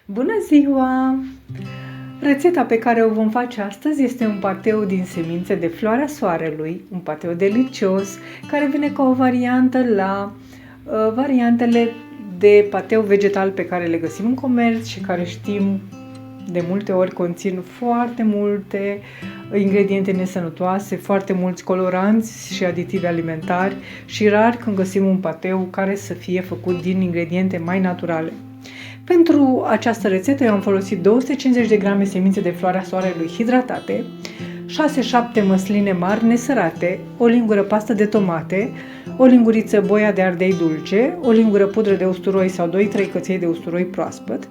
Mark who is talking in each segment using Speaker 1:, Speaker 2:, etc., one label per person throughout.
Speaker 1: Bună ziua! Rețeta pe care o vom face astăzi este un pateu din semințe de floarea soarelui, un pateu delicios care vine ca o variantă la variantele de pateu vegetal pe care le găsim în comerț și care știm de multe ori conțin foarte multe ingrediente nesănătoase, foarte mulți coloranți și aditivi alimentari și rar când găsim un pateu care să fie făcut din ingrediente mai naturale. Pentru această rețetă eu am folosit 250 de grame semințe de floarea soarelui hidratate, 6-7 măsline mari nesărate, o lingură pastă de tomate, o linguriță boia de ardei dulce, o lingură pudră de usturoi sau 2-3 căței de usturoi proaspăt,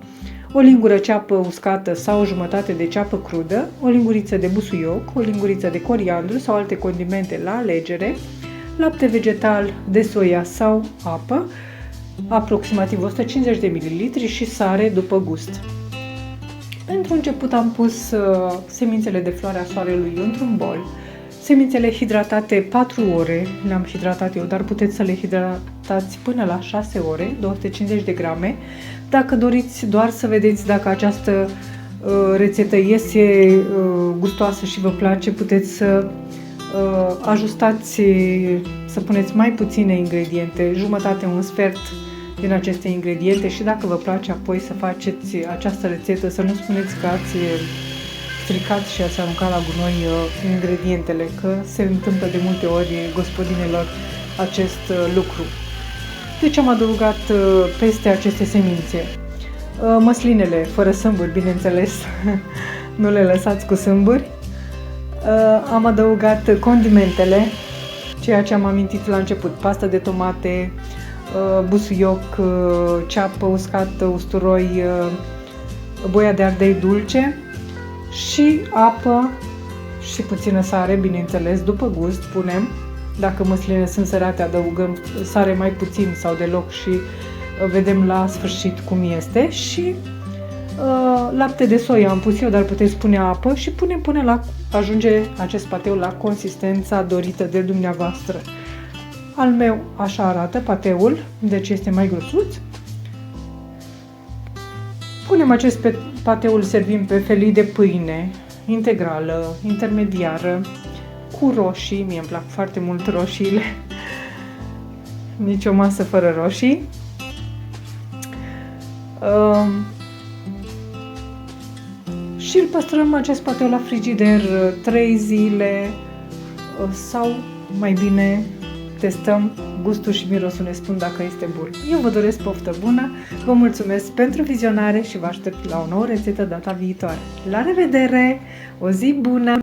Speaker 1: o lingură ceapă uscată sau o jumătate de ceapă crudă, o linguriță de busuioc, o linguriță de coriandru sau alte condimente la alegere, lapte vegetal de soia sau apă, aproximativ 150 de ml și sare după gust. Pentru început am pus semințele de floarea soarelui într-un bol, semințele hidratate 4 ore, le-am hidratat eu, dar puteți să le hidratați până la 6 ore, 250 de grame. Dacă doriți doar să vedeți dacă această rețetă iese gustoasă și vă place, puteți să ajustați, să puneți mai puține ingrediente, jumătate, un sfert din aceste ingrediente și dacă vă place apoi să faceți această rețetă, să nu spuneți că ați stricat și ați aruncat la gunoi ingredientele, că se întâmplă de multe ori gospodinelor acest lucru. Deci am adăugat peste aceste semințe măslinele fără sâmburi, bineînțeles, nu le lăsați cu sâmburi. Am adăugat condimentele, ceea ce am amintit la început, pastă de tomate, busuioc, ceapă uscată, usturoi, boia de ardei dulce și apă și puțină sare, bineînțeles, după gust punem. Dacă măslinele sunt sărate, adăugăm sare mai puțin sau deloc și vedem la sfârșit cum este. Și lapte de soia am pus eu, dar puteți pune apă și punem până la ajunge acest pateu la consistența dorită de dumneavoastră. Al meu așa arată pateul, deci este mai grosuț. Punem acest pateu, îl servim pe felii de pâine integrală, intermediară, cu roșii, mie îmi plac foarte mult roșiile, nici o masă fără roșii. Și îl păstrăm acest pateu la frigider 3 zile sau mai bine testăm gustul și mirosul, ne spun dacă este bun. Eu vă doresc poftă bună, vă mulțumesc pentru vizionare și vă aștept la o nouă rețetă data viitoare. La revedere! O zi bună!